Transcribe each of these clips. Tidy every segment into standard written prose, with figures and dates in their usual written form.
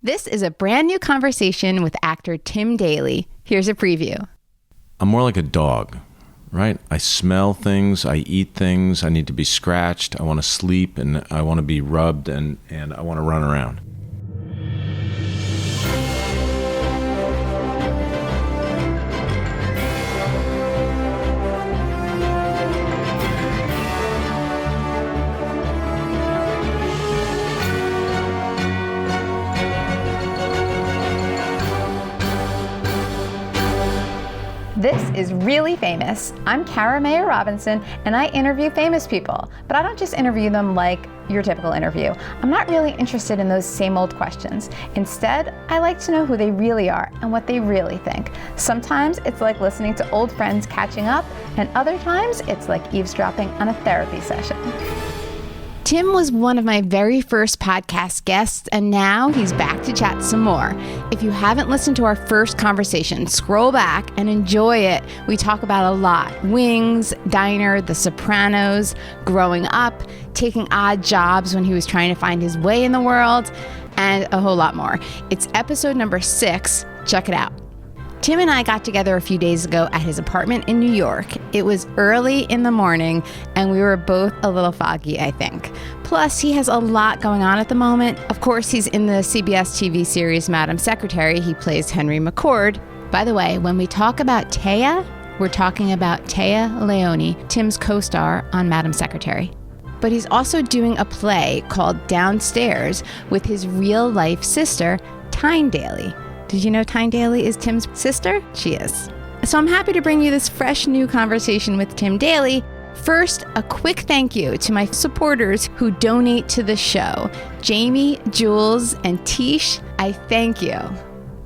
This is a brand new conversation with actor Tim Daly. Here's a preview. I'm more like a dog, right? I smell things, I eat things, I need to be scratched, I want to sleep, and I want to be rubbed, and I want to run around. This is Really Famous. I'm Cara Mayer Robinson, and I interview famous people. But I don't just interview them like your typical interview. I'm not really interested in those same old questions. Instead, I like to know who they really are and what they really think. Sometimes it's like listening to old friends catching up, and other times it's like eavesdropping on a therapy session. Tim was one of my very first podcast guests, and now he's back to chat some more. If you haven't listened to our first conversation, scroll back and enjoy it. We talk about a lot. Wings, Diner, The Sopranos, growing up, taking odd jobs when he was trying to find his way in the world, and a whole lot more. It's episode number 6. Check it out. Tim and I got together a few days ago at his apartment in New York. It was early in the morning, and we were both a little foggy, I think. Plus, he has a lot going on at the moment. Of course, he's in the CBS TV series Madam Secretary. He plays Henry McCord. By the way, when we talk about Taya, we're talking about Taya Leone, Tim's co-star on Madam Secretary. But he's also doing a play called Downstairs with his real-life sister, Tyne Daly. Did you know Tyne Daly is Tim's sister? She is. So I'm happy to bring you this fresh new conversation with Tim Daly. First, a quick thank you to my supporters who donate to the show. Jamie, Jules, and Tish, I thank you.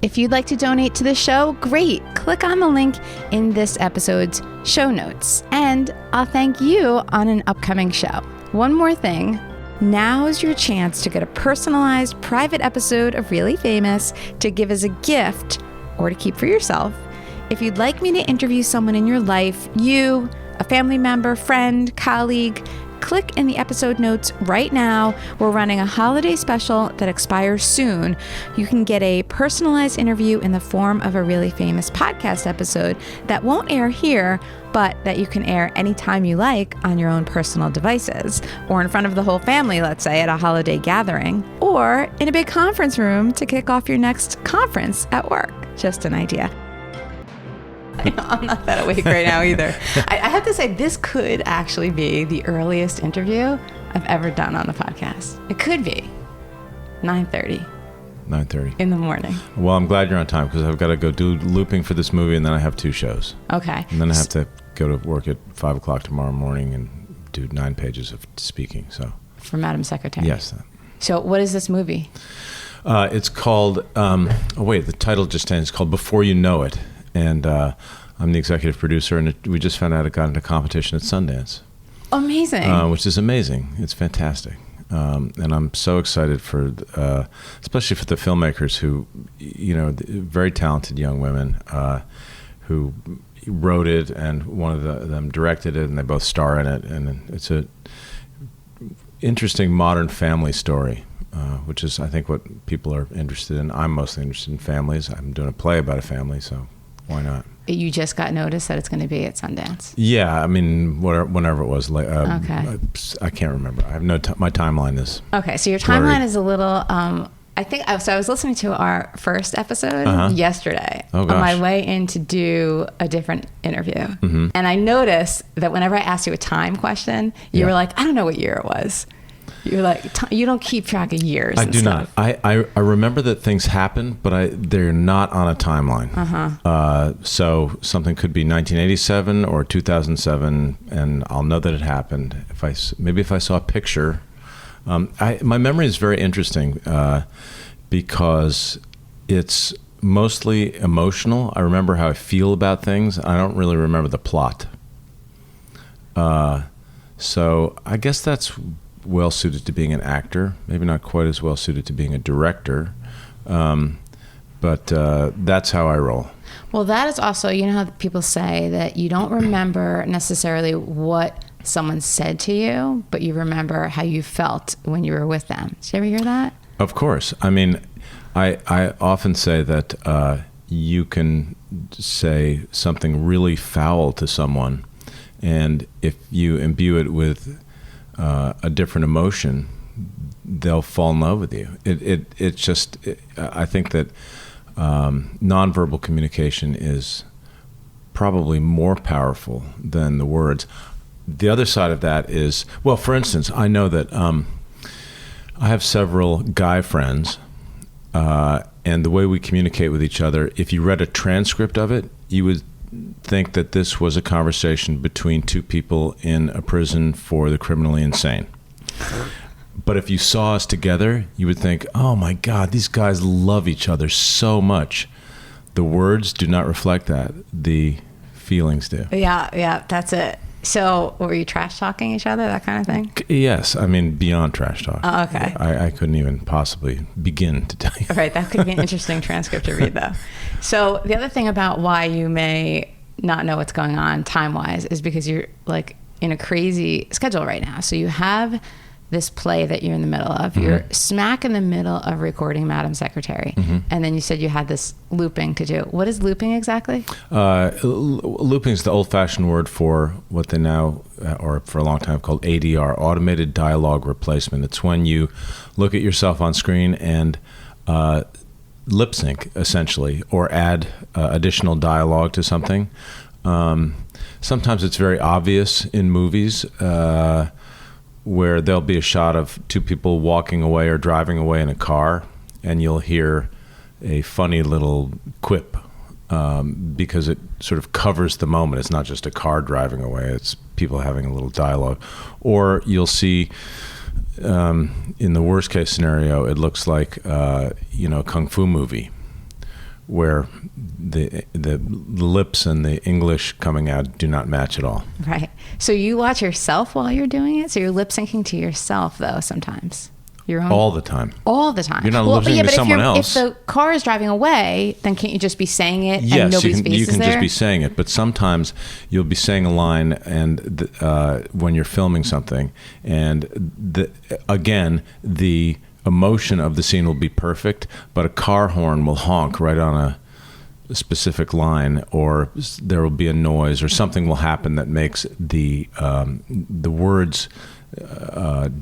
If you'd like to donate to the show, great. Click on the link in this episode's show notes. And I'll thank you on an upcoming show. One more thing. Now is your chance to get a personalized private episode of Really Famous to give as a gift or to keep for yourself. If you'd like me to interview someone in your life, you, a family member, friend, colleague, click in the episode notes right now. We're running a holiday special that expires soon. You can get a personalized interview in the form of a Really Famous podcast episode that won't air here, but that you can air anytime you like on your own personal devices, or in front of the whole family, let's say, at a holiday gathering, or in a big conference room to kick off your next conference at work. Just an idea. I'm not that awake right now either. I have to say, this could actually be the earliest interview I've ever done on the podcast. It could be 9:30. 9:30 in the morning. Well, I'm glad you're on time because I've got to go do looping for this movie, and then I have 2 shows. Okay. And then I have to go to work at 5 o'clock tomorrow morning and do 9 pages of speaking. So for Madam Secretary. Yes. So what is this movie? It's called, the title just changed. It's called Before You Know It. And I'm the executive producer, and we just found out it got into competition at Sundance. Amazing. Which is amazing. It's fantastic. And I'm so excited for, especially for the filmmakers who, very talented young women who wrote it, and one of them directed it, and they both star in it. And it's a interesting modern family story, which is, I think, what people are interested in. I'm mostly interested in families. I'm doing a play about a family, so why not? You just got notice that it's going to be at Sundance. Yeah, I mean, whenever it was. Okay. I can't remember. I have my timeline is okay. So your timeline is a little. I think so. I was listening to our first episode yesterday on my way in to do a different interview, and I noticed that whenever I asked you a time question, you were like, "I don't know what year it was." You're like, you don't keep track of years. I do not. I remember that things happen, but they're not on a timeline. So something could be 1987 or 2007, and I'll know that it happened. If I saw a picture, my memory is very interesting because it's mostly emotional. I remember how I feel about things. I don't really remember the plot. So I guess that's well suited to being an actor, maybe not quite as well suited to being a director, but that's how I roll. Well, that is also, you know how people say that you don't remember necessarily what someone said to you, but you remember how you felt when you were with them. Did you ever hear that? Of course. I mean, I often say that you can say something really foul to someone, and if you imbue it with a different emotion, they'll fall in love with you. I think that nonverbal communication is probably more powerful than the words. The other side of that is, well, for instance, I know that I have several guy friends, and the way we communicate with each other, if you read a transcript of it, you would think that this was a conversation between two people in a prison for the criminally insane. But if you saw us together, you would think, oh my God, these guys love each other so much. The words do not reflect that. The feelings do. Yeah, that's it. So were you trash talking each other, that kind of thing? Yes. I mean, beyond trash talk. Oh, okay. I couldn't even possibly begin to tell you. Right. That could be an interesting transcript to read, though. So the other thing about why you may not know what's going on time-wise is because you're like in a crazy schedule right now. So you have this play that you're in the middle of. You're smack in the middle of recording Madam Secretary. And then you said you had this looping to do. What is looping exactly? Looping is the old-fashioned word for what they now, or for a long time, called ADR, automated dialogue replacement. It's when you look at yourself on screen and lip sync, essentially, or add additional dialogue to something. Sometimes it's very obvious in movies, where there'll be a shot of two people walking away or driving away in a car, and you'll hear a funny little quip because it sort of covers the moment. It's not just a car driving away, it's people having a little dialogue. Or you'll see, in the worst case scenario, it looks like a kung fu movie where the lips and the English coming out do not match at all. Right. So you watch yourself while you're doing it? So you're lip syncing to yourself, though, sometimes? Your own? All the time. All the time. You're not lip syncing to someone else. If the car is driving away, then can't you just be saying it and yes, nobody's face is there? you can just be saying it. But sometimes you'll be saying a line and when you're filming something, and again, the emotion of the scene will be perfect, but a car horn will honk right on a specific line, or there will be a noise, or something will happen that makes the words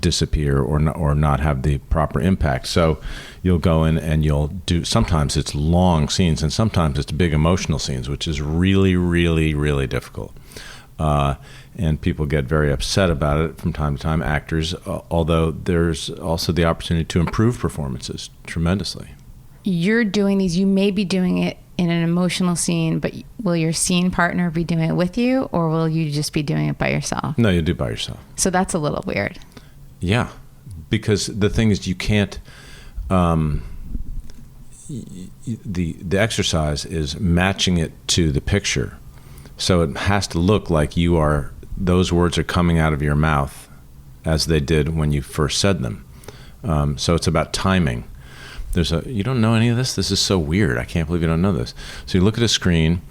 disappear or not have the proper impact. So you'll go in and you'll do, sometimes it's long scenes and sometimes it's big emotional scenes, which is really, really, really difficult. And people get very upset about it from time to time, actors, although there's also the opportunity to improve performances tremendously. You're doing these, you may be doing it in an emotional scene, but will your scene partner be doing it with you, or will you just be doing it by yourself? No, you do it by yourself. So that's a little weird. Yeah, because the thing is, you can't, the exercise is matching it to the picture. So it has to look like those words are coming out of your mouth as they did when you first said them. So it's about timing. You don't know any of this? This is so weird. I can't believe you don't know this. So you look at a screen,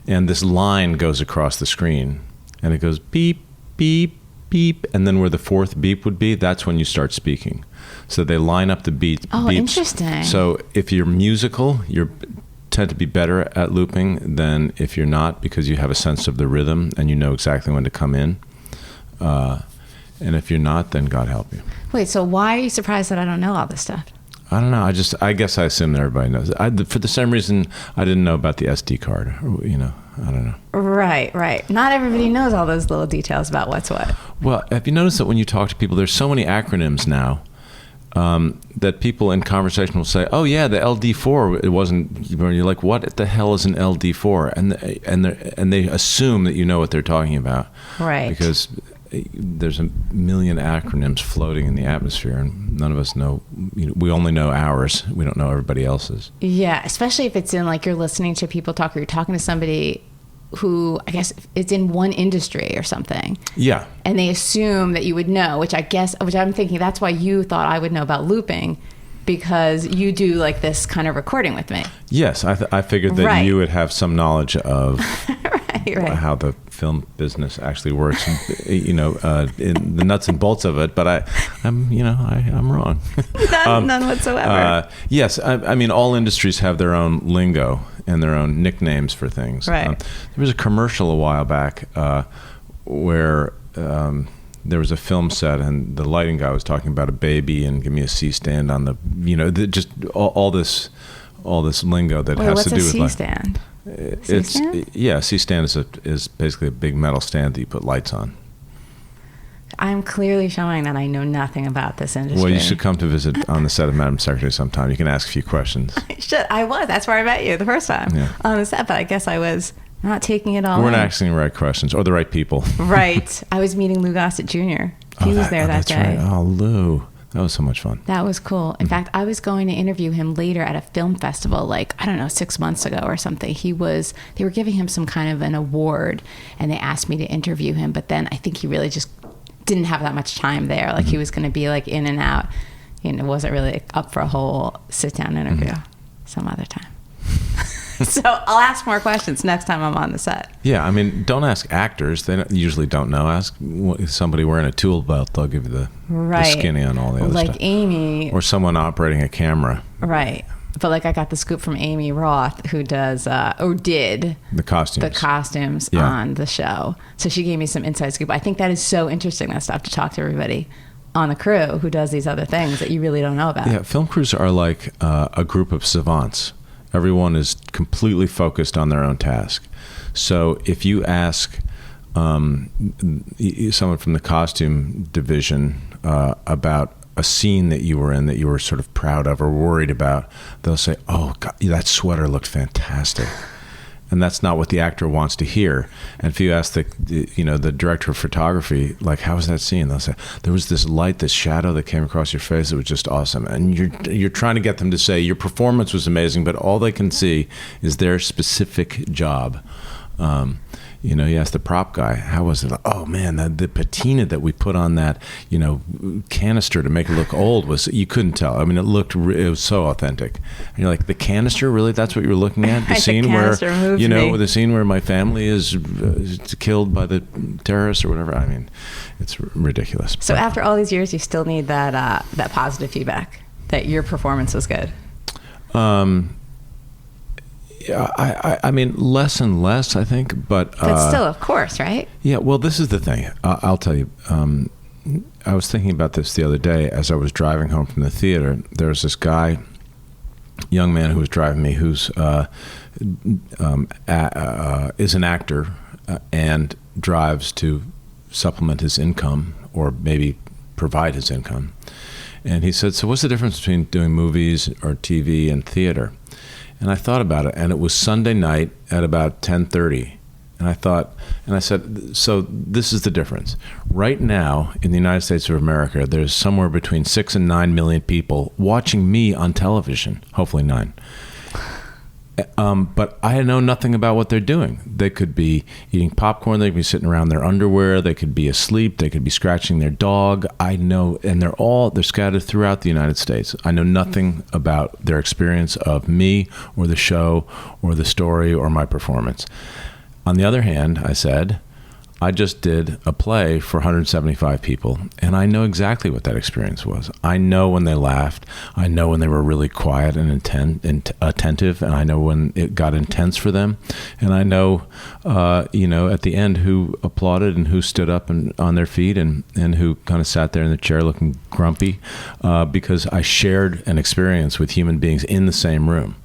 and this line goes across the screen, and it goes beep, beep, beep, and then where the fourth beep would be, that's when you start speaking. So they line up the beeps. Oh, interesting. So if you're musical, you tend to be better at looping than if you're not, because you have a sense of the rhythm and you know exactly when to come in. And if you're not, then God help you. Wait, so why are you surprised that I don't know all this stuff? I don't know. I guess I assume that everybody knows. For the same reason I didn't know about the SD card. I don't know. Right. Not everybody knows all those little details about what's what. Well, have you noticed that when you talk to people, there's so many acronyms now that people in conversation will say, "Oh yeah, the LD4. It wasn't." You're like, "What the hell is an LD4?" And they assume that you know what they're talking about. Right. Because there's a million acronyms floating in the atmosphere, and none of us know. We only know ours. We don't know everybody else's. Yeah, especially if it's in, like, you're listening to people talk, or you're talking to somebody who, I guess, it's in one industry or something. Yeah. And they assume that you would know, which I'm thinking that's why you thought I would know about looping, because you do like this kind of recording with me. Yes, I figured that you would have some knowledge of Right. how the film business actually works, in the nuts and bolts of it. But I'm wrong. None whatsoever. Yes, I mean, all industries have their own lingo and their own nicknames for things. Right. There was a commercial a while back where there was a film set, and the lighting guy was talking about a baby and give me a C-stand on the, just all this lingo that has to do with C-stand? C-stand is basically a big metal stand that you put lights on. I'm clearly showing that I know nothing about this industry. Well, you should come to visit on the set of Madam Secretary sometime. You can ask a few questions. I was. That's where I met you the first time on the set, but I guess I was not taking it all in. We're not asking the right questions or the right people. Right. I was meeting Lou Gossett Jr. He was there that day. Right. Oh, Lou. That was so much fun. That was cool. In fact, I was going to interview him later at a film festival, 6 months ago or something. They were giving him some kind of an award, and they asked me to interview him, but then I think he really just didn't have that much time there. He was going to be in and out. Wasn't really up for a whole sit-down interview some other time. So I'll ask more questions next time I'm on the set. Yeah, I mean, don't ask actors. They usually don't know. Ask somebody wearing a tool belt. They'll give you the skinny on all the other stuff. Like Amy. Or someone operating a camera. Right. But I got the scoop from Amy Roth, who does, or did. The costumes on the show. So she gave me some inside scoop. I think that is so interesting, that stuff, to talk to everybody on the crew who does these other things that you really don't know about. Yeah, film crews are like a group of savants. Everyone is completely focused on their own task. So if you ask someone from the costume division about a scene that you were in that you were sort of proud of or worried about, they'll say, "Oh, God, that sweater looked fantastic." And that's not what the actor wants to hear. And if you ask the director of photography, how was that scene? They'll say, "There was this light, this shadow that came across your face. It was just awesome." And you're trying to get them to say your performance was amazing, but all they can see is their specific job. You ask the prop guy, "How was it?" "Oh man, the patina that we put on that, canister to make it look old you couldn't tell. I mean, it was so authentic." And you're like, "The canister, really? That's what you were looking at? The scene where, the scene where my family is killed by the terrorists or whatever." I mean, it's ridiculous. So after all these years, you still need that positive feedback that your performance was good. Yeah, I mean, less and less, I think, but still, of course, right? Yeah. Well, this is the thing. I'll tell you. I was thinking about this the other day as I was driving home from the theater. There was this young man who was driving me, who's is an actor and drives to supplement his income or maybe provide his income. And he said, "So what's the difference between doing movies or TV and theater?" And I thought about it, and it was Sunday night at about 10:30. And I said, so this is the difference. Right now, in the United States of America, there's somewhere between 6 and 9 million people watching me on television, hopefully 9. But I know nothing about what they're doing. They could be eating popcorn, they could be sitting around their underwear, they could be asleep, they could be scratching their dog. I know, and they're scattered throughout the United States. I know nothing about their experience of me or the show or the story or my performance. On the other hand, I said, I just did a play for 175 people, and I know exactly what that experience was. I know when they laughed. I know when they were really quiet and attentive, and I know when it got intense for them. And I know, at the end, who applauded and who stood up and on their feet and who kind of sat there in the chair looking grumpy, because I shared an experience with human beings in the same room.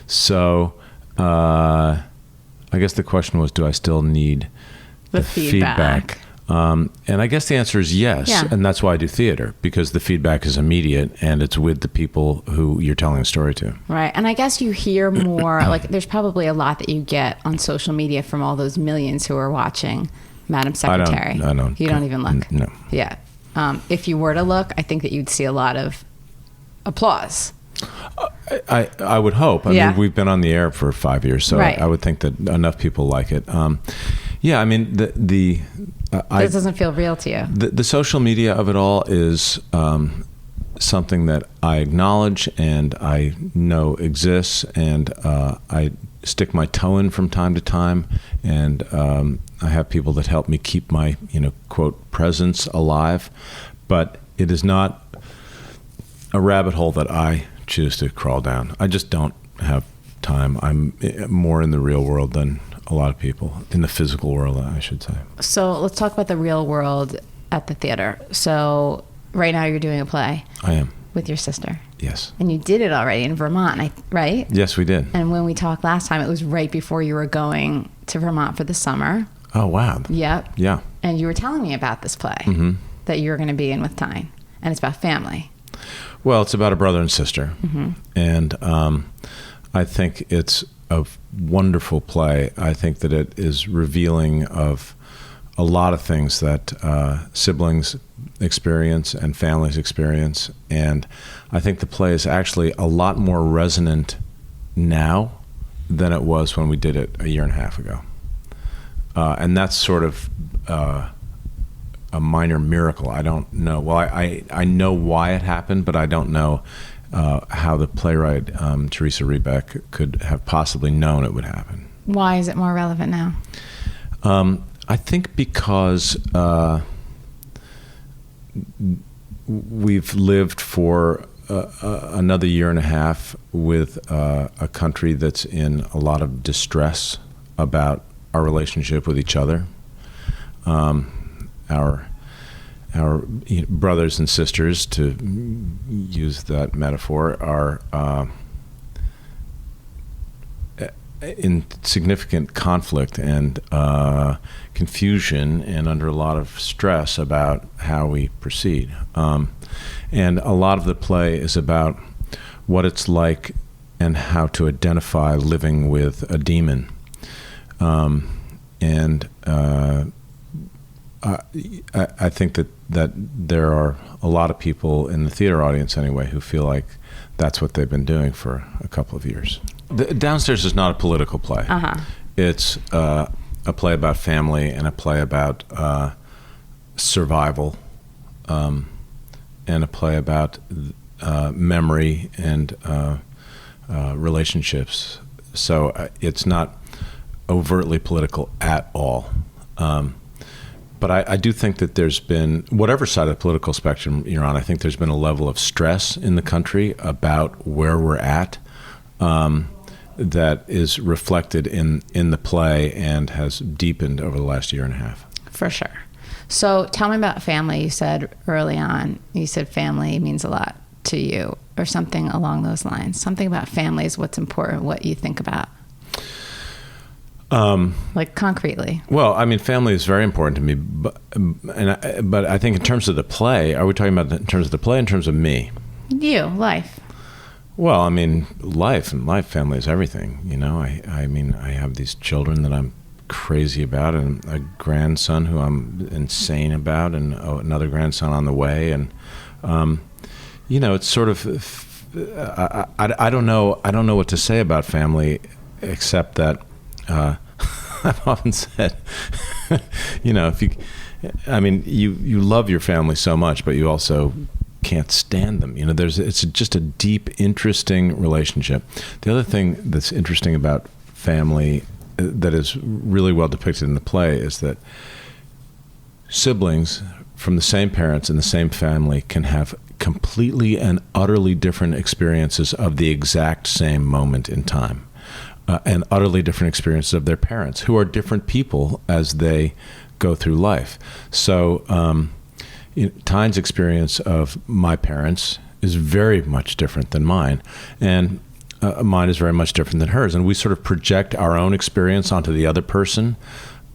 So I guess the question was, do I still need the feedback? And I guess the answer is yes. Yeah. And that's why I do theater, because the feedback is immediate and it's with the people who you're telling a story to. Right. And I guess you hear more, there's probably a lot that you get on social media from all those millions who are watching Madam Secretary. I don't. You don't even look? No. Yeah. If you were to look, I think that you'd see a lot of applause. I would hope. I mean, we've been on the air for 5 years, so right. I would think that enough people like it. I mean, this doesn't feel real to you. The social media of it all is something that I acknowledge and I know exists, and I stick my toe in from time to time, and I have people that help me keep my, quote, presence alive. But it is not a rabbit hole that I choose to crawl down. I just don't have time. I'm more in the real world than a lot of people, in the physical world, I should say. So let's talk about the real world at the theater. So right now you're doing a play. I am. With your sister. Yes. And you did it already in Vermont, right? Yes, we did. And when we talked last time, it was right before you were going to Vermont for the summer. Oh, wow. Yep. Yeah. And you were telling me about this play that you were going to be in with Tyne. And it's about family. Well, it's about a brother and sister. And I think it's a wonderful play. I think that it is revealing of a lot of things that siblings experience and families experience. And I think the play is actually a lot more resonant now than it was when we did it a year and a half ago. And that's sort of a minor miracle. I don't know. Well, I know why it happened, but I don't know how the playwright, Teresa Rebeck, could have possibly known it would happen. Why is it more relevant now? I think because we've lived for another year and a half with a country that's in a lot of distress about our relationship with each other. Our brothers and sisters, to use that metaphor, are in significant conflict and confusion and under a lot of stress about how we proceed. And a lot of the play is about what it's like and how to identify living with a demon. I think that there are a lot of people in the theater audience anyway who feel like that's what they've been doing for a couple of years. Downstairs is not a political play. It's a play about family and a play about survival, and a play about memory and relationships. So it's not overtly political at all. But I do think that there's been, whatever side of the political spectrum you're on, I think there's been a level of stress in the country about where we're at that is reflected in the play and has deepened over the last year and a half. For sure. So tell me about family. You said early on, you said family means a lot to you, or something along those lines. Something about family is what's important, what you think about. Like concretely. Well, I mean, family is very important to me, but I think in terms of the play, are we talking about in terms of the play, in terms of me? You, life. Well, I mean, life, family is everything. I mean, I have these children that I'm crazy about, and a grandson who I'm insane about, and another grandson on the way, and it's sort of I don't know what to say about family, except that I've often said, if you love your family so much, but you also can't stand them. It's just a deep, interesting relationship. The other thing that's interesting about family that is really well depicted in the play is that siblings from the same parents in the same family can have completely and utterly different experiences of the exact same moment in time. And utterly different experiences of their parents, who are different people as they go through life. So Tyne's experience of my parents is very much different than mine, and mine is very much different than hers. And we sort of project our own experience onto the other person.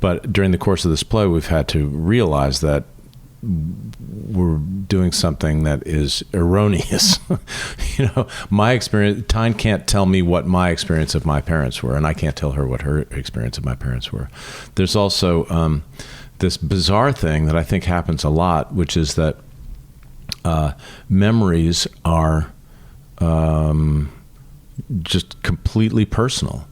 But during the course of this play, we've had to realize that we're doing something that is erroneous. My experience, Tyne can't tell me what my experience of my parents were, and I can't tell her what her experience of my parents were. There's also this bizarre thing that I think happens a lot, which is that memories are just completely personal.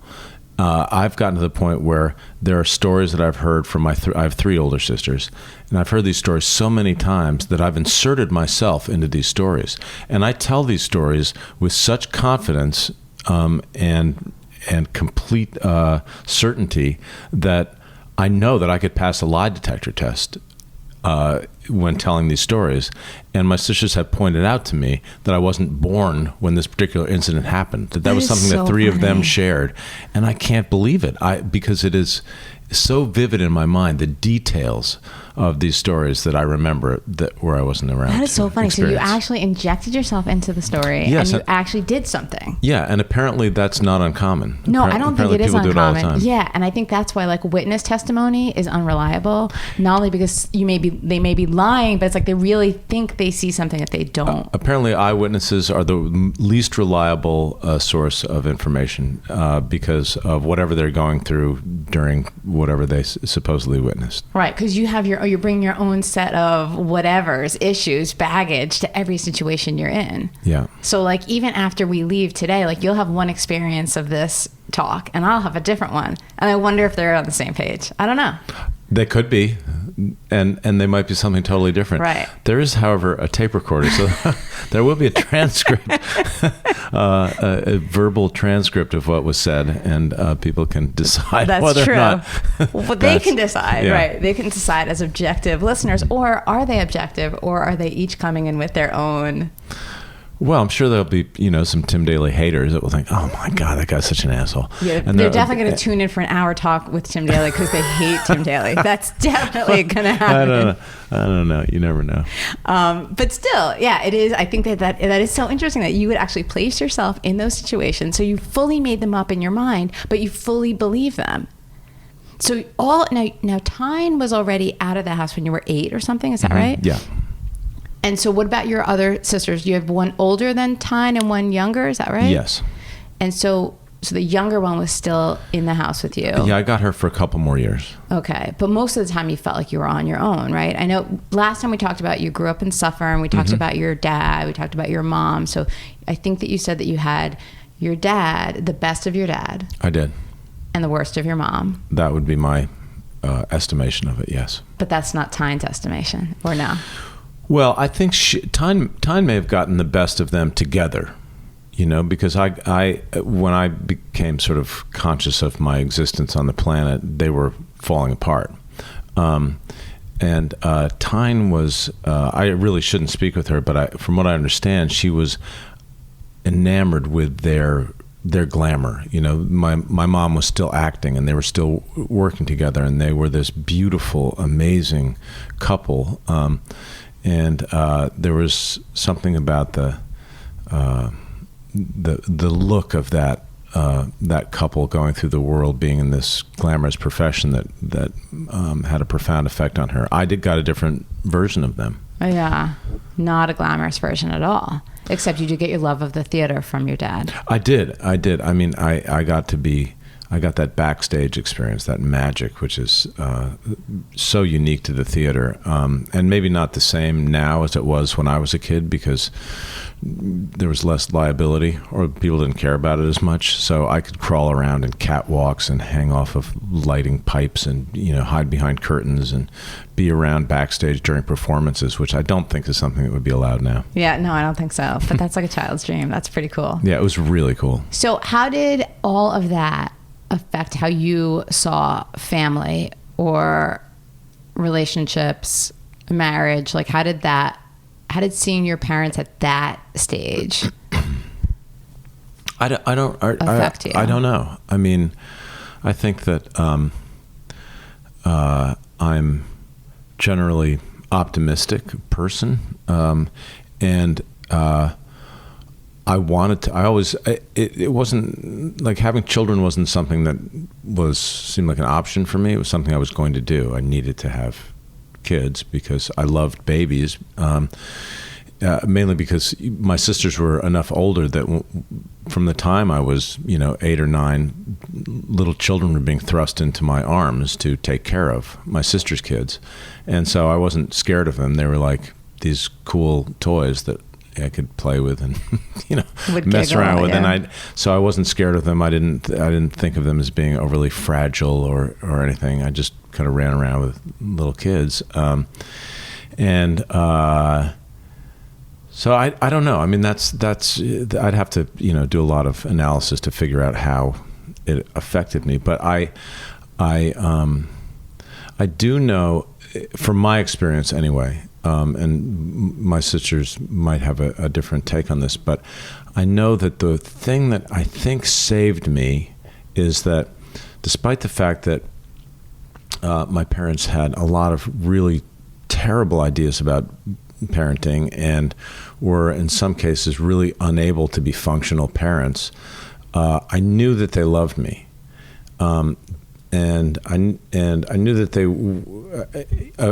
I've gotten to the point where there are stories that I've heard from I have three older sisters, and I've heard these stories so many times that I've inserted myself into these stories. And I tell these stories with such confidence and and complete certainty that I know that I could pass a lie detector test when telling these stories. And my sisters had pointed out to me that I wasn't born when this particular incident happened, that was something that three of them shared. And I can't believe it, because it is so vivid in my mind, the details of these stories that I remember where I wasn't around. That is so funny. Experience. So you actually injected yourself into the story, and you actually did something. Yeah, and apparently that's not uncommon. No, I don't think it is uncommon. Do it all the time. Yeah, and I think that's why witness testimony is unreliable. Not only because they may be lying, but it's like they really think they see something that they don't. Apparently, eyewitnesses are the least reliable source of information because of whatever they're going through during whatever they supposedly witnessed. Right, because you bring your own set of whatever's issues, baggage to every situation you're in. Yeah. So even after we leave today, you'll have one experience of this talk and I'll have a different one. And I wonder if they're on the same page. I don't know. They could be, and they might be something totally different. Right. There is, however, a tape recorder, so there will be a transcript, a verbal transcript of what was said, and people can decide whether or not. Well, they can decide, right? They can decide as objective listeners, or are they objective, or are they each coming in with their own? Well, I'm sure there'll be, some Tim Daly haters that will think, "Oh my God, that guy's such an asshole." Yeah, and they're definitely going to tune in for an hour talk with Tim Daly because they hate Tim Daly. That's definitely going to happen. I don't know. You never know. But still, yeah, it is. I think that is so interesting that you would actually place yourself in those situations. So you fully made them up in your mind, but you fully believe them. So now Tyne was already out of the house when you were 8 or something. Is that right? Yeah. And so what about your other sisters? You have one older than Tyne and one younger, is that right? Yes. And so the younger one was still in the house with you? Yeah, I got her for a couple more years. Okay. But most of the time you felt like you were on your own, right? I know last time we talked about you grew up in Suffern. We talked about your dad. We talked about your mom. So I think that you said that you had your dad, the best of your dad. I did. And the worst of your mom. That would be my estimation of it, yes. But that's not Tyne's estimation, or no? Well, I think Tyne may have gotten the best of them together, because I when I became sort of conscious of my existence on the planet, they were falling apart. And Tyne was, I really shouldn't speak with her, but from what I understand, she was enamored with their glamour. My mom was still acting and they were still working together, and they were this beautiful, amazing couple. And there was something about the look of that couple going through the world, being in this glamorous profession that had a profound effect on her. I got a different version of them. Yeah, not a glamorous version at all. Except you did get your love of the theater from your dad. I did. I mean, I got that backstage experience, that magic, which is so unique to the theater, and maybe not the same now as it was when I was a kid, because there was less liability, or people didn't care about it as much. So I could crawl around in catwalks and hang off of lighting pipes, and hide behind curtains and be around backstage during performances, which I don't think is something that would be allowed now. Yeah, no, I don't think so. But that's like a child's dream. That's pretty cool. Yeah, it was really cool. So how did all of that affect how you saw family or relationships, marriage? How did seeing your parents at that stage affect you? I don't know. I mean, I think that I'm generally optimistic person, and it wasn't like having children wasn't something that seemed like an option for me. It was something I was going to do. I needed to have kids because I loved babies, mainly because my sisters were enough older that from the time I was 8 or 9, little children were being thrust into my arms to take care of, my sister's kids. And so I wasn't scared of them. They were like these cool toys that I could play with and mess around with. Yeah. And so I wasn't scared of them. I didn't think of them as being overly fragile or anything. I just kind of ran around with little kids. So I don't know. I mean, that's I'd have to do a lot of analysis to figure out how it affected me. But I do know, from my experience anyway, and my sisters might have a different take on this, but I know that the thing that I think saved me is that despite the fact that my parents had a lot of really terrible ideas about parenting and were in some cases really unable to be functional parents, I knew that they loved me. And I knew that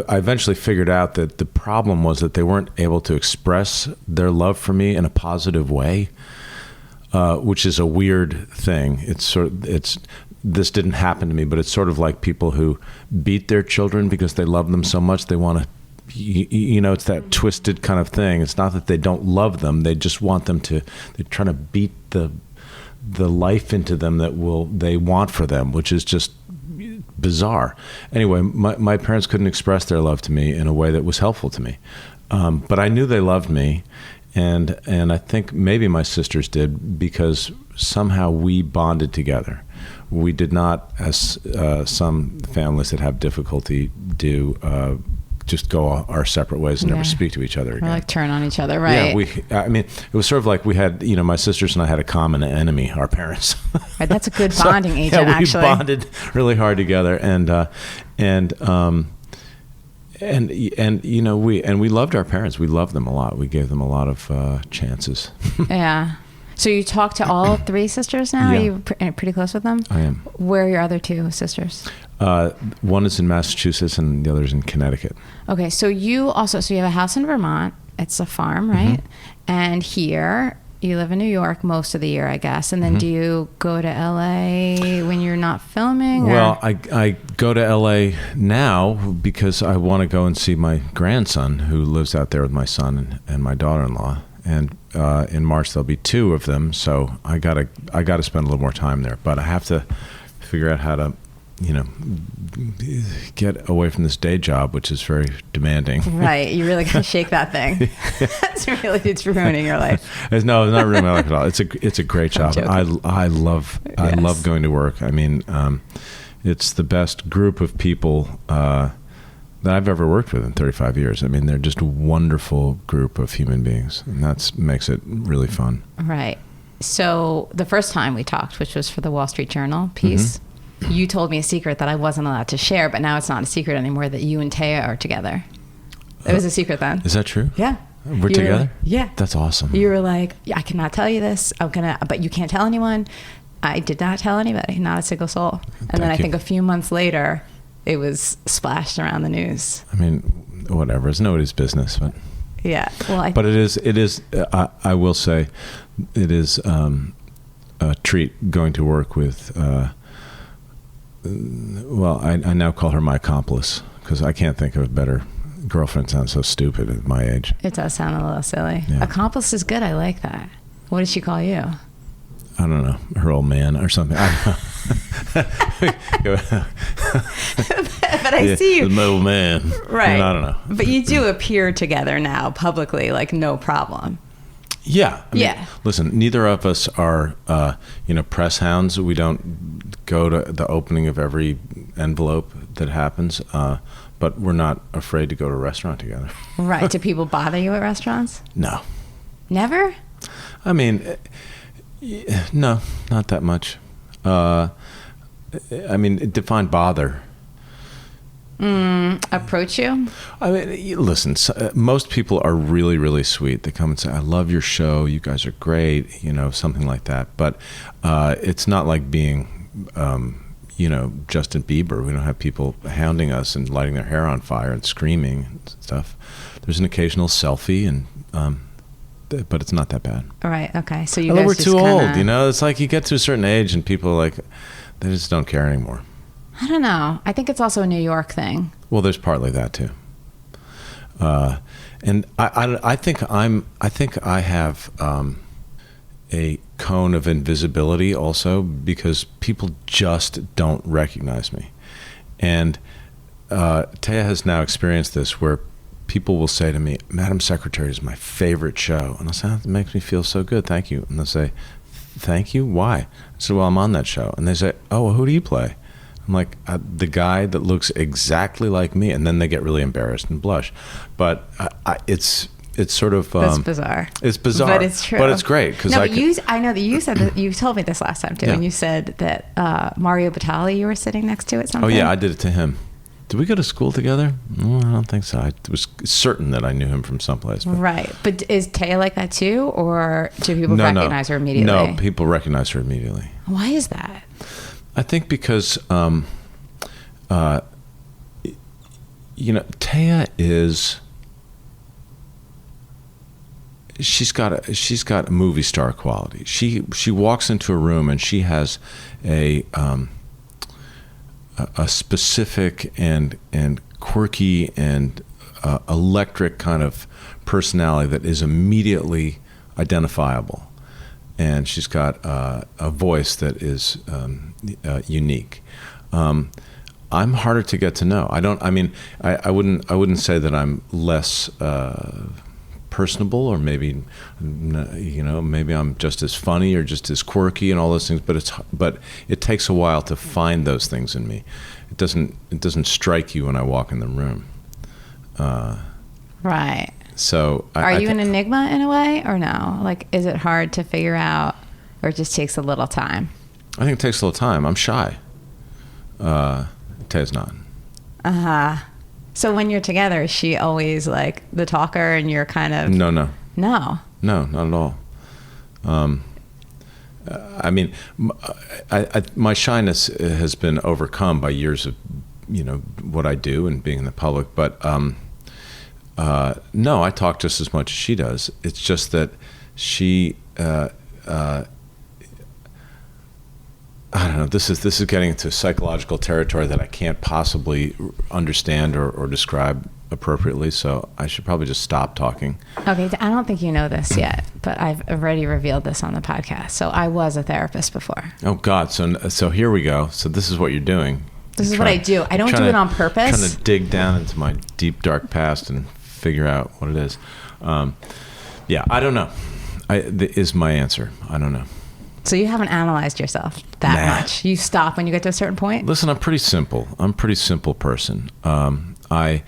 I eventually figured out that the problem was that they weren't able to express their love for me in a positive way, which is a weird thing. This didn't happen to me, but it's sort of like people who beat their children because they love them so much they want to, it's that twisted kind of thing. It's not that they don't love them; they just want them to. They're trying to beat the life into them that they want for them, which is just bizarre. Anyway, my parents couldn't express their love to me in a way that was helpful to me, but I knew they loved me, and I think maybe my sisters did because somehow we bonded together. We did not, as some families that have difficulty do, just go our separate ways and never speak to each other again. Or like turn on each other, right? Yeah, it was sort of like we had, my sisters and I had a common enemy, our parents. Right, that's a good bonding agent, actually. We bonded really hard together, and we loved our parents. We loved them a lot. We gave them a lot of chances. Yeah. So you talk to all three sisters now? Yeah. Are you pretty close with them? I am. Where are your other two sisters? One is in Massachusetts and the other is in Connecticut. Okay, so you have a house in Vermont. It's a farm, right? Mm-hmm. And here, you live in New York most of the year, I guess. And then do you go to LA when you're not filming? Well, I go to LA now because I want to go and see my grandson who lives out there with my son and my daughter-in-law. And in March there'll be two of them, so I gotta spend a little more time there. But I have to figure out how to, get away from this day job, which is very demanding. Right, you really gotta shake that thing. It's ruining your life. No, it's not ruining my life at all. It's a great job. I love going to work. I mean, it's the best group of people that I've ever worked with in 35 years. I mean, they're just a wonderful group of human beings, and that makes it really fun. Right. So the first time we talked, which was for the Wall Street Journal piece, you told me a secret that I wasn't allowed to share, but now it's not a secret anymore that you and Taya are together. It was a secret then. Is that true? Yeah. We're together? Yeah. That's awesome. You were like, I cannot tell you this. But you can't tell anyone. I did not tell anybody, not a single soul. And then I think a few months later, it was splashed around the news. I mean, whatever. It's nobody's business, but yeah. Well, but it is. I will say, it is a treat going to work with. I now call her my accomplice because I can't think of a better girlfriend. Sounds so stupid at my age. It does sound a little silly. Yeah. Accomplice is good. I like that. What did she call you? I don't know, her old man or something. I don't know. But I see you. The old man. Right. I don't know. But you do appear together now publicly, like no problem. Yeah. I mean, listen, neither of us are, press hounds. We don't go to the opening of every envelope that happens, but we're not afraid to go to a restaurant together. Right. Do people bother you at restaurants? No. Never? I mean, no, not that much. Define bother. Approach you? I mean, listen, most people are really, really sweet. They come and say, I love your show. You guys are great, something like that. But it's not like being, Justin Bieber. We don't have people hounding us and lighting their hair on fire and screaming and stuff. There's an occasional selfie, and but it's not that bad. All right. Okay. So you guys we're just too kinda... old. It's like you get to a certain age and people they just don't care anymore. I don't know. I think it's also a New York thing. Well, there's partly that too. And I think I have a cone of invisibility also because people just don't recognize me. And Taya has now experienced this where people will say to me, Madam Secretary is my favorite show. And I'll say, that makes me feel so good. Thank you. And they'll say, thank you. Why? I said, well, I'm on that show. And they say, oh, well, who do you play? I'm like, the guy that looks exactly like me. And then they get really embarrassed and blush. But it's sort of that's bizarre. It's bizarre, but it's true. But it's great because I know that you said that you told me this last time too, Yeah. and you said that Mario Batali you were sitting next to at something. Oh yeah, I did it to him. Did we go to school together? No, I don't think so. I was certain that I knew him from someplace. But. Right, but is Taya like that too, or do people recognize her immediately? No, people recognize her immediately. Why is that? I think because Taya is. She's got a movie star quality. She walks into a room and she has a specific and quirky and electric kind of personality that is immediately identifiable, and she's got a voice that is unique. I'm harder to get to know. I wouldn't say that I'm less personable, or maybe maybe I'm just as funny or just as quirky and all those things, but it takes a while to find those things in me. It doesn't strike you when I walk in the room. Right. So are you an enigma in a way, or no? Like, is it hard to figure out, or it just takes a little time? I think it takes a little time. I'm shy. Taya's not. So when you're together, is she always like the talker and you're kind of... No, not at all. My shyness has been overcome by years of what I do and being in the public, but no, I talk just as much as she does. It's just that she I don't know. This is getting into psychological territory that I can't possibly understand or describe appropriately. So I should probably just stop talking. Okay, I don't think you know this yet, but I've already revealed this on the podcast. So I was a therapist before. Oh God! So here we go. So this is what you're doing. This is what I do. I don't do it on purpose. Trying to dig down into my deep dark past and figure out what it is. Yeah, I don't know. Is my answer. I don't know. So you haven't analyzed yourself that much. You stop when you get to a certain point? Listen, I'm pretty simple. I'm a pretty simple person. I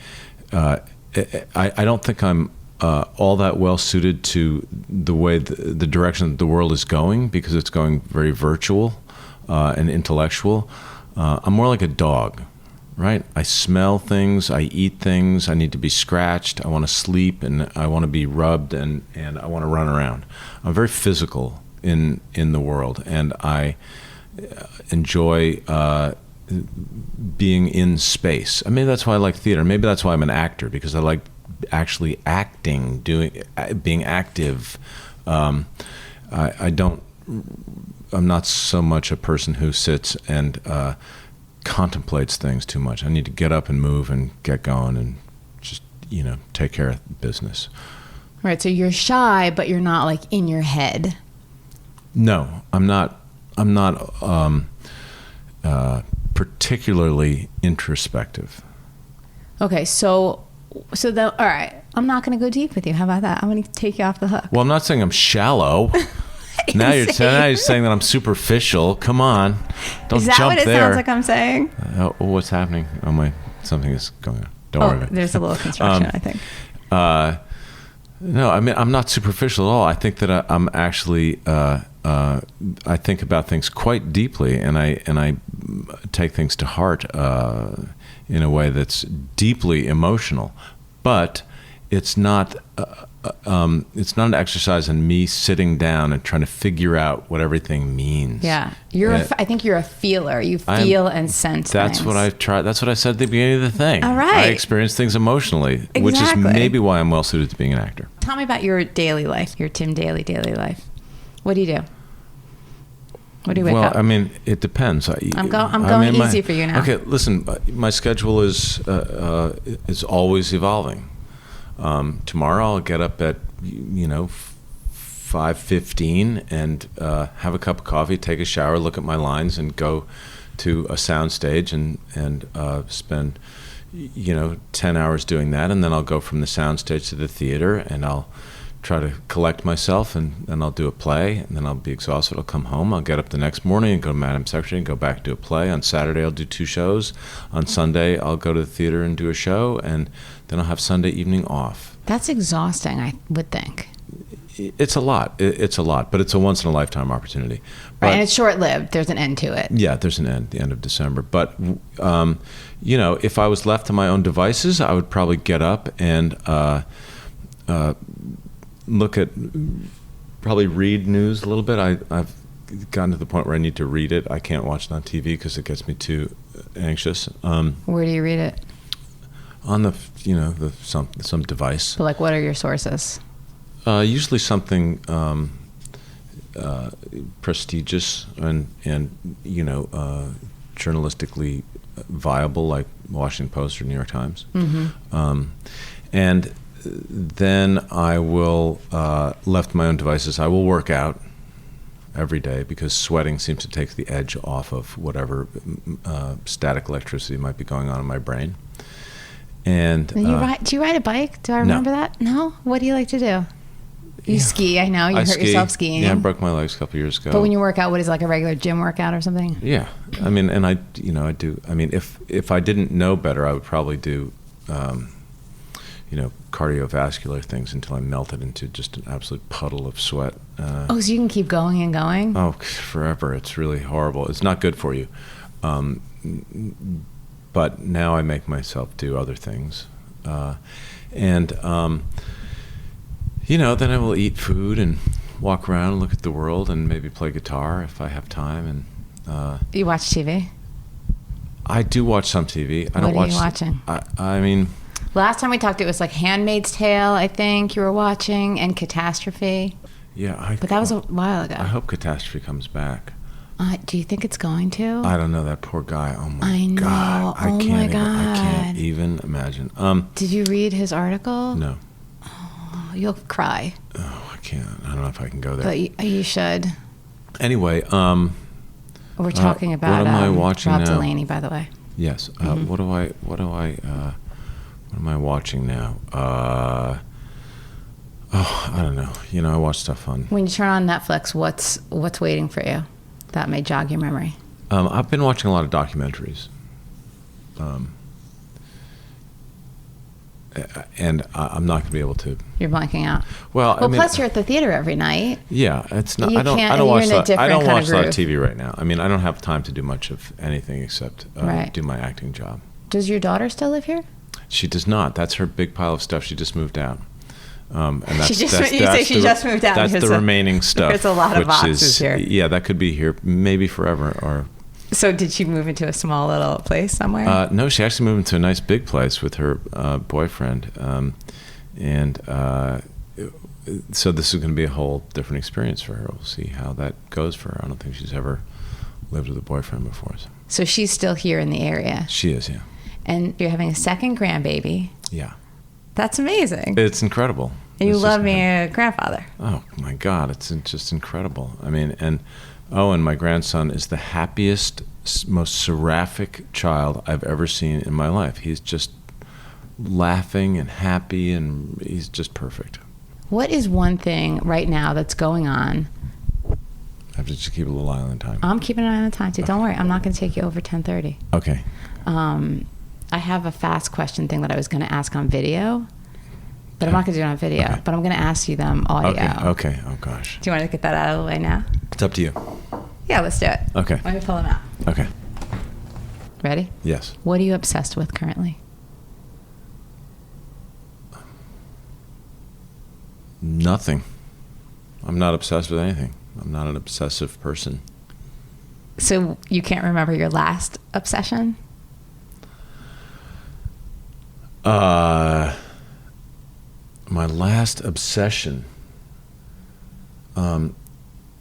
don't think I'm all that well suited to the way the direction that the world is going, because it's going very virtual and intellectual. I'm more like a dog, right? I smell things, I eat things, I need to be scratched, I want to sleep, and I want to be rubbed, and I want to run around. I'm very physical in the world, and I enjoy being in space. Maybe that's why I like theater. Maybe that's why I'm an actor, because I like actually acting, being active. I'm not so much a person who sits and contemplates things too much. I need to get up and move and get going and just take care of business. Right. So you're shy, but you're not like in your head. No, I'm not particularly introspective. Okay, so all right, I'm not going to go deep with you. How about that? I'm going to take you off the hook. Well, I'm not saying I'm shallow. now you're saying that I'm superficial. Come on, don't jump there. Is that what it sounds like I'm saying? What's happening? Something is going on. Don't worry about it. There's a little construction, I think. No, I'm not superficial at all. I think that I'm actually. I think about things quite deeply, and I take things to heart in a way that's deeply emotional. But it's not an exercise in me sitting down and trying to figure out what everything means. Yeah, I think you're a feeler. You feel and sense. That's things. what I've tried. That's what I said at the beginning of the thing. All right. I experience things emotionally, which is maybe why I'm well suited to being an actor. Tell me about your daily life, your Tim Daly daily life. What do you do? What do you wake up? Well, it depends. I'm going easy for you now. Okay, listen. My schedule is always evolving. Tomorrow I'll get up at 5:15 and have a cup of coffee, take a shower, look at my lines, and go to a sound stage and spend 10 hours doing that, and then I'll go from the sound stage to the theater, and I'll try to collect myself, and then I'll do a play, and then I'll be exhausted. I'll come home. I'll get up the next morning and go to Madame Secretary and go back and do a play. On Saturday, I'll do 2 shows. On Sunday, I'll go to the theater and do a show, and then I'll have Sunday evening off. That's exhausting, I would think. It's a lot. It's a lot, but it's a once-in-a-lifetime opportunity. But, Right, and it's short-lived. There's an end to it. Yeah, there's an end, the end of December. But, if I was left to my own devices, I would probably get up and probably read news a little bit. I've gotten to the point where I need to read it. I can't watch it on TV because it gets me too anxious. Where do you read it? On some device. But what are your sources? Usually something prestigious and journalistically viable, like Washington Post or New York Times. Mm-hmm. And then I will, left to my own devices, I will work out every day because sweating seems to take the edge off of whatever static electricity might be going on in my brain. And do you ride a bike? Do I remember that? No? What do you like to do? You ski, I know. You hurt yourself skiing. Yeah, I broke my legs a couple years ago. But when you work out, what is a regular gym workout or something? Yeah. I mean, and I do. I mean, if I didn't know better, I would probably do, cardiovascular things until I melted into just an absolute puddle of sweat. So you can keep going and going? Oh, forever. It's really horrible. It's not good for you. But now I make myself do other things. Then I will eat food and walk around and look at the world and maybe play guitar if I have time. And you watch TV? I do watch some TV. What are you watching? I mean... Last time we talked, it was Handmaid's Tale, I think you were watching, and Catastrophe. Yeah. But that was a while ago. I hope Catastrophe comes back. Do you think it's going to? I don't know. That poor guy. Oh, my I know. God. Oh, my God. I can't even imagine. Did you read his article? No. Oh, you'll cry. Oh, I can't. I don't know if I can go there. But you should. Anyway, we're talking about what am I watching Rob now? Delaney, by the way. Yes. Mm-hmm. What am I watching now? I don't know. I watch stuff on. When you turn on Netflix, what's waiting for you that may jog your memory? I've been watching a lot of documentaries. And I'm not going to be able to. You're blanking out. Well, I mean, plus you're at the theater every night. Yeah, it's not. You I don't can't- watch you're in a that. I don't different kind watch of a lot of groove. TV right now. I mean, I don't have time to do much of anything except Right. do my acting job. Does your daughter still live here? She does not. That's her big pile of stuff. She just moved out. And that's, You that's say she just moved out. That's the remaining stuff. There's a lot of boxes here. Yeah, that could be here maybe forever. Or So did she move into a small little place somewhere? no, she actually moved into a nice big place with her boyfriend. So this is going to be a whole different experience for her. We'll see how that goes for her. I don't think she's ever lived with a boyfriend before. So she's still here in the area. She is, yeah. And you're having a second grandbaby. Yeah. That's amazing. It's incredible. And you It's love just being a grandfather. Oh my God, it's just incredible. I mean, and my grandson is the happiest, most seraphic child I've ever seen in my life. He's just laughing and happy, and he's just perfect. What is one thing right now that's going on? I have to just keep a little eye on the time. I'm keeping an eye on the time too. Don't worry, I'm not going to take you over 10:30. Okay. I have a fast question thing that I was going to ask on video, but I'm not going to do it on video. Okay. But I'm going to ask you them audio. Okay. Oh gosh. Do you want to get that out of the way now? It's up to you. Yeah, let's do it. Okay. Let me pull them out. Okay. Ready? Yes. What are you obsessed with currently? Nothing. I'm not obsessed with anything. I'm not an obsessive person. So you can't remember your last obsession? My last obsession.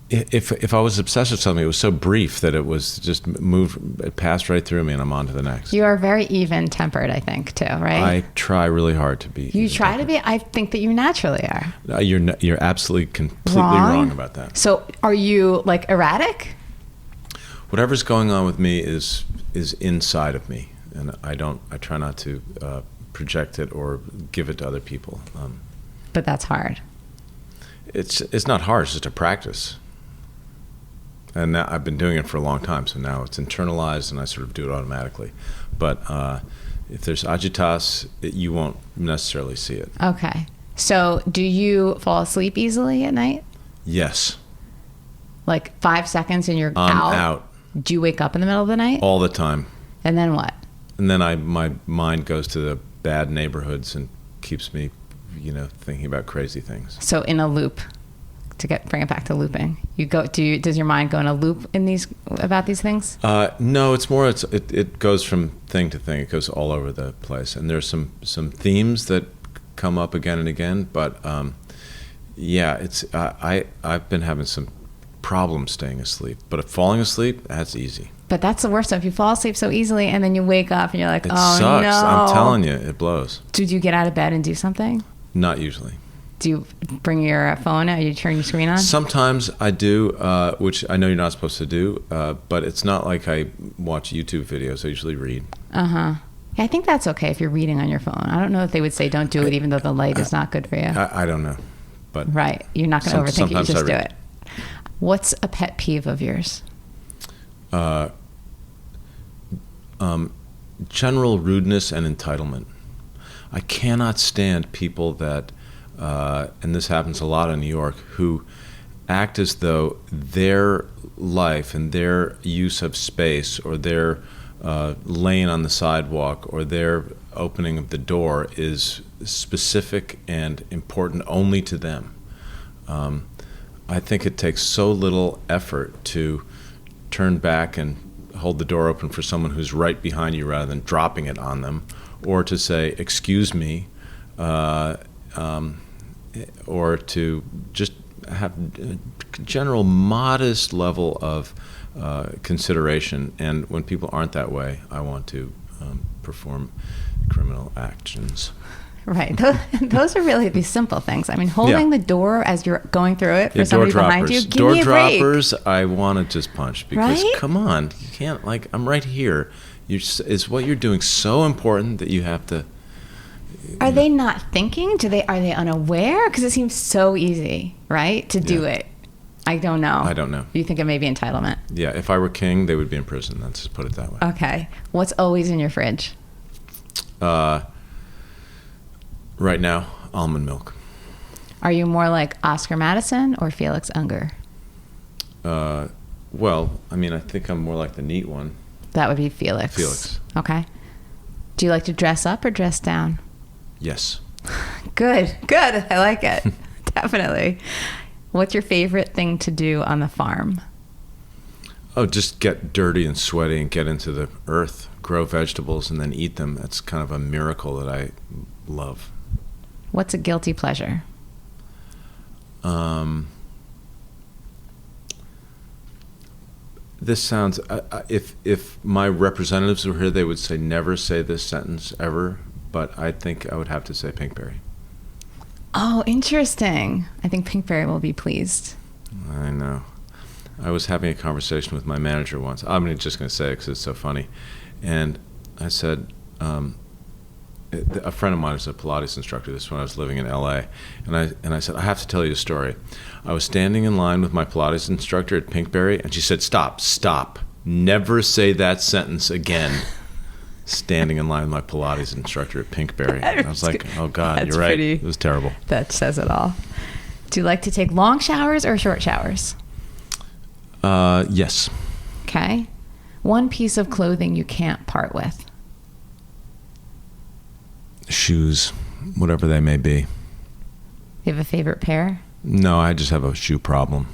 If I was obsessed with something, it was so brief that it was just it passed right through me, and I'm on to the next. You are very even-tempered, I think, too, right? I try really hard to be. You try to be? I think that you naturally are. You're absolutely completely wrong about that. So are you erratic? Whatever's going on with me is inside of me, and I try not to project it or give it to other people. But that's hard. It's not hard. It's just a practice. And now I've been doing it for a long time, so now it's internalized, and I sort of do it automatically. But if there's agitas, you won't necessarily see it. Okay. So do you fall asleep easily at night? Yes. Like 5 seconds and you're I'm out? out. Do you wake up in the middle of the night? All the time. And then what? And then my mind goes to the bad neighborhoods and keeps me, thinking about crazy things. So in a loop, bring it back to looping. Does your mind go in a loop about these things? No, it's more. It goes from thing to thing. It goes all over the place, and there's some themes that come up again and again. But it's I've been having some problems staying asleep. But if falling asleep, that's easy. But that's the worst stuff. You fall asleep so easily, and then you wake up and you're like, it oh sucks. no! I'm telling you, it blows. Did you get out of bed and do something? Not usually. Do you bring your phone out? You turn your screen on? Sometimes I do, which I know you're not supposed to do, but it's not like I watch YouTube videos. I usually read. Yeah, I think that's okay if you're reading on your phone. I don't know if they would say don't do it even though the light is not good for you. I don't know. But right. You're not going to overthink it. You just do read. it. What's a pet peeve of yours? General rudeness and entitlement. I cannot stand people that... and this happens a lot in New York, who act as though their life and their use of space, or their lane on the sidewalk, or their opening of the door is specific and important only to them. I think it takes so little effort to turn back and hold the door open for someone who's right behind you rather than dropping it on them, or to say, excuse me, or to just have a general modest level of consideration. And when people aren't that way, I want to perform criminal actions. Right. Those are really the simple things. I mean, holding the door as you're going through it for somebody behind you. Give me a break. Door droppers, I want to just punch, because right? Come on, you can't, I'm right here. Is what you're doing so important that you have to... Are they not thinking? Are they unaware? Because it seems so easy, right, to do it. I don't know. I don't know. You think it may be entitlement? Yeah, if I were king, they would be in prison. Let's just put it that way. Okay. What's always in your fridge? Right now, almond milk. Are you more like Oscar Madison or Felix Unger? Well, I think I'm more like the neat one. That would be Felix. Felix. Okay. Do you like to dress up or dress down? Yes. Good. I like it. Definitely. What's your favorite thing to do on the farm? Oh, just get dirty and sweaty and get into the earth, grow vegetables, and then eat them. That's kind of a miracle that I love. What's a guilty pleasure? This sounds... if my representatives were here, they would say never say this sentence ever, but I think I would have to say Pinkberry. Oh, interesting. I think Pinkberry will be pleased. I know. I was having a conversation with my manager once. I'm just going to say it because it's so funny. And I said... a friend of mine is a Pilates instructor. This is when I was living in L.A. And I said, I have to tell you a story. I was standing in line with my Pilates instructor at Pinkberry, and she said, stop. Never say that sentence again. Standing in line with my Pilates instructor at Pinkberry. I was like, oh, God, you're right. It was terrible. That says it all. Do you like to take long showers or short showers? Yes. Okay. One piece of clothing you can't part with. Shoes, whatever they may be. You have a favorite pair? No, I just have a shoe problem.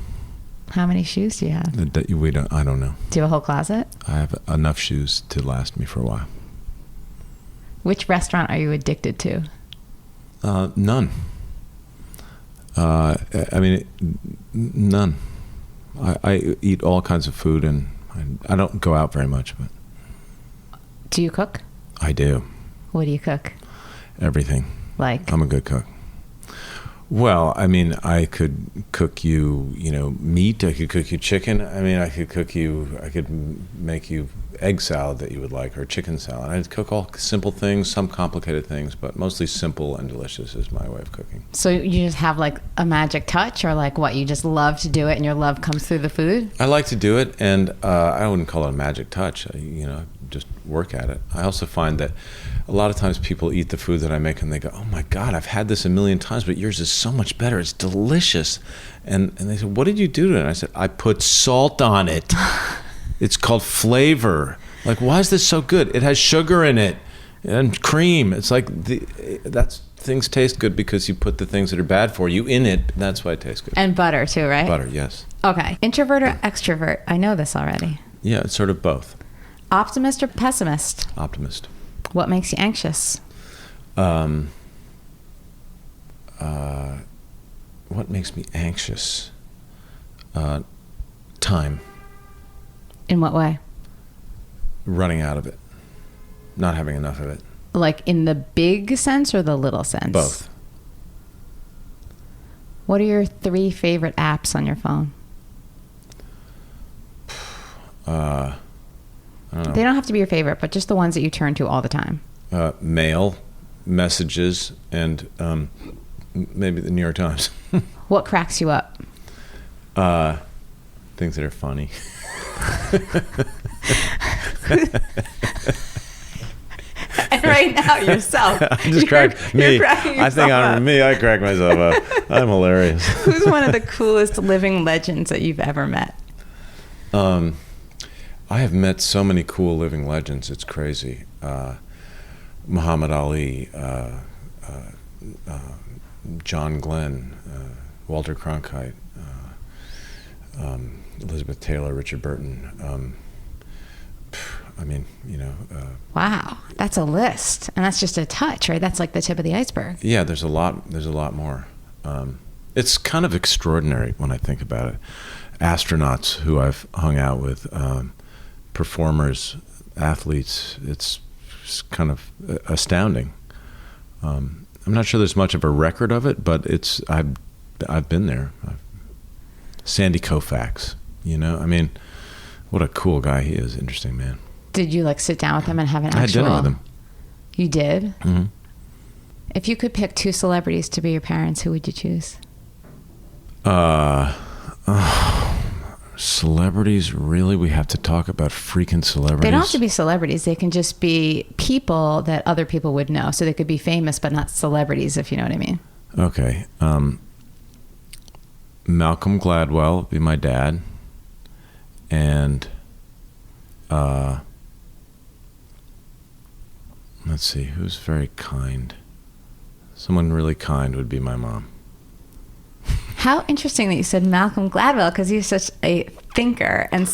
How many shoes do you have? I don't know. Do you have a whole closet? I have enough shoes to last me for a while. Which restaurant are you addicted to? None. None. I eat all kinds of food, and I don't go out very much. But do you cook? I do. What do you cook? Everything. Like? I'm a good cook. Well, I could cook you, meat. I could cook you chicken. I could make you egg salad that you would like, or chicken salad. I'd cook all simple things, some complicated things, but mostly simple and delicious is my way of cooking. So you just have like a magic touch, or like what, you just love to do it and your love comes through the food? I like to do it, and I wouldn't call it a magic touch. Just work at it. I also find that a lot of times people eat the food that I make and they go, oh my God, I've had this a million times, but yours is so much better. It's delicious. And they said, what did you do to it? And I said, I put salt on it. It's called flavor. Like, why is this so good? It has sugar in it and cream. It's like things taste good because you put the things that are bad for you in it. That's why it tastes good. And butter too, right? Butter, yes. Okay. Introvert or extrovert? I know this already. Yeah, it's sort of both. Optimist or pessimist? Optimist. What makes you anxious? What makes me anxious? Time. In what way? Running out of it. Not having enough of it. Like in the big sense or the little sense? Both. What are your 3 favorite apps on your phone? I don't know. They don't have to be your favorite, but just the ones that you turn to all the time. Mail, messages, and maybe the New York Times. What cracks you up? Things that are funny. And right now, yourself. I just crack me. I think on me, I crack myself up. I'm hilarious. Who's one of the coolest living legends that you've ever met? I have met so many cool living legends. It's crazy. Muhammad Ali, John Glenn, Walter Cronkite, Elizabeth Taylor, Richard Burton. Wow, that's a list, and that's just a touch, right? That's like the tip of the iceberg. Yeah, there's a lot more. It's kind of extraordinary when I think about it. Astronauts who I've hung out with, performers, athletes. It's kind of astounding. I'm not sure there's much of a record of it, but I've been there. Sandy Koufax, what a cool guy he is. Interesting man. Did you like sit down with him and have an actual... I had dinner with him. You did? Mm-hmm. If you could pick 2 celebrities to be your parents, who would you choose? Celebrities, really? We have to talk about freaking celebrities? They don't have to be celebrities. They can just be people that other people would know. So they could be famous, but not celebrities, if you know what I mean. Okay. Malcolm Gladwell would be my dad. And let's see, who's very kind? Someone really kind would be my mom. How interesting that you said Malcolm Gladwell, because he's such a thinker and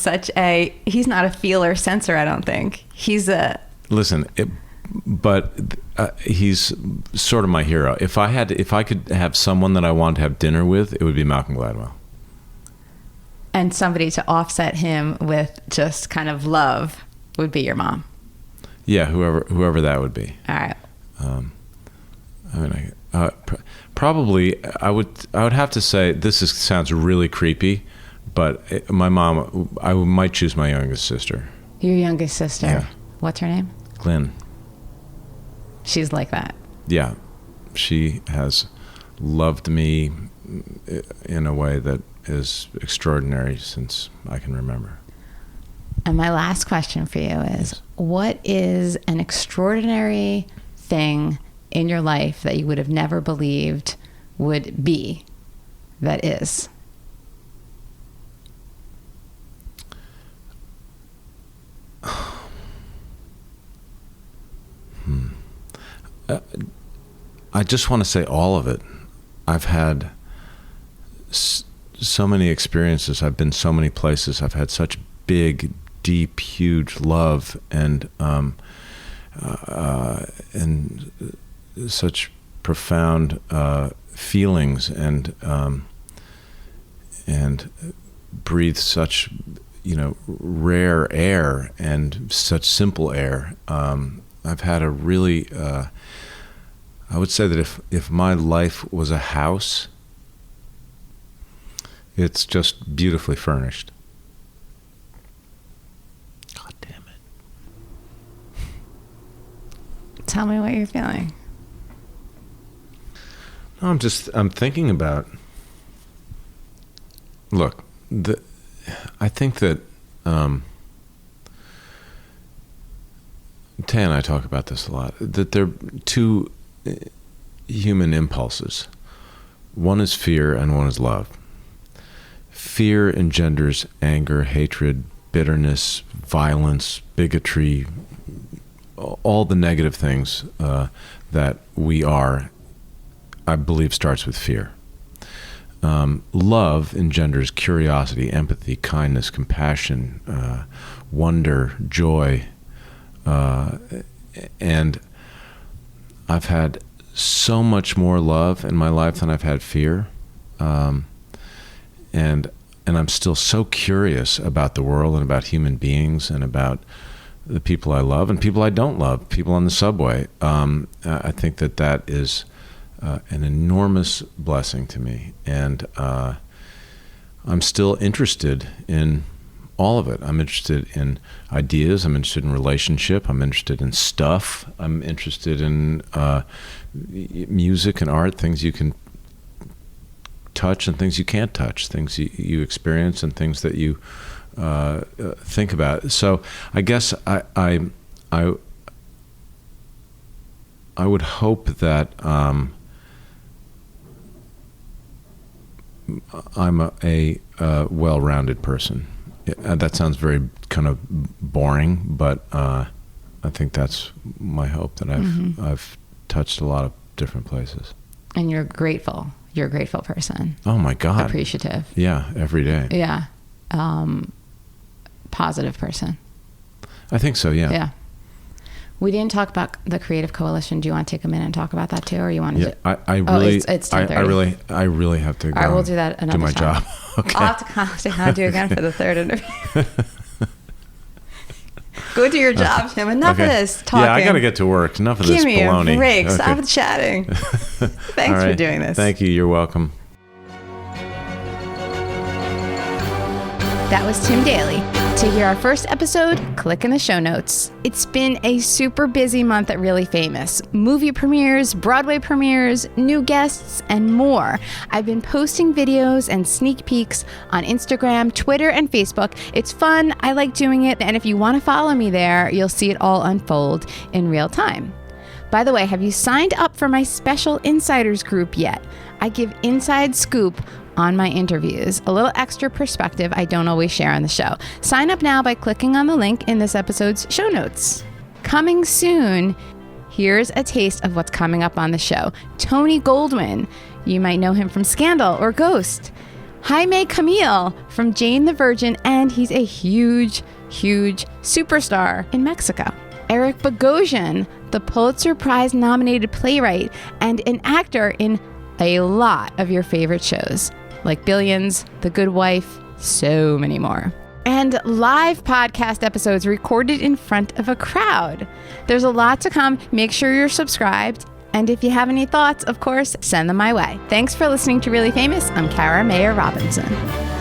he's not a feeler sensor, I don't think. He's a... Listen, but he's sort of my hero. If I could have someone that I wanted to have dinner with, it would be Malcolm Gladwell. And somebody to offset him with just kind of love would be your mom. Yeah, whoever that would be. All right. Probably I would have to say sounds really creepy, but my mom, I might choose my youngest sister. Your youngest sister. Yeah. What's her name? Glenn. She's like that. Yeah, she has loved me in a way that is extraordinary since I can remember. And my last question for you is, yes. What is an extraordinary thing in your life that you would have never believed would be that is? I just want to say all of it. I've had so many experiences. I've been so many places. I've had such big, deep, huge love and such profound feelings and breathe such rare air and such simple air. I've had a really I would say that if my life was a house, it's just beautifully furnished. God damn it. Tell me what you're feeling. I'm thinking about, look, I think that Tay and I talk about this a lot, that there are two human impulses. One is fear and one is love. Fear engenders anger, hatred, bitterness, violence, bigotry, all the negative things that we are, I believe, starts with fear. Love engenders curiosity, empathy, kindness, compassion, wonder, joy, and I've had so much more love in my life than I've had fear, and I'm still so curious about the world and about human beings and about the people I love and people I don't love, people on the subway. I think that is an enormous blessing to me, and I'm still interested in all of it. I'm interested in ideas, I'm interested in relationship, I'm interested in stuff, I'm interested in music and art, things you can touch and things you can't touch, things you experience and things that you think about. So I guess I would hope that I'm a well-rounded person. That sounds very kind of boring, but I think that's my hope, that I've touched a lot of different places. And you're grateful. You're a grateful person. Oh my God. Appreciative. Yeah, every day. Yeah. Positive person. I think so, yeah. Yeah. We didn't talk about the Creative Coalition. Do you want to take a minute and talk about that too, or you want to? Yeah, I really, it's 10:30. I really have to go. All right, we'll do that another do my time. job. Okay. I'll have to contact you again for the third interview. Go do your job, Tim. Enough of this talking. Yeah, I got to get to work. Enough of this baloney. Give me a break. Okay. Stop chatting. Thanks for doing this. Thank you. You're welcome. That was Tim Daly. To hear our first episode, click in the show notes. It's been a super busy month at Really Famous. Movie premieres, Broadway premieres, new guests, and more. I've been posting videos and sneak peeks on Instagram, Twitter, and Facebook. It's fun. I like doing it. And if you want to follow me there, you'll see it all unfold in real time. By the way, have you signed up for my special insiders group yet? I give inside scoop on my interviews, a little extra perspective I don't always share on the show. Sign up now by clicking on the link in this episode's show notes. Coming soon, here's a taste of what's coming up on the show. Tony Goldwyn, you might know him from Scandal or Ghost. Jaime Camille from Jane the Virgin, and he's a huge, huge superstar in Mexico. Eric Bogosian, the Pulitzer Prize nominated playwright and an actor in a lot of your favorite shows, like Billions, The Good Wife, so many more. And live podcast episodes recorded in front of a crowd. There's a lot to come. Make sure you're subscribed. And if you have any thoughts, of course, send them my way. Thanks for listening to Really Famous. I'm Cara Mayer Robinson.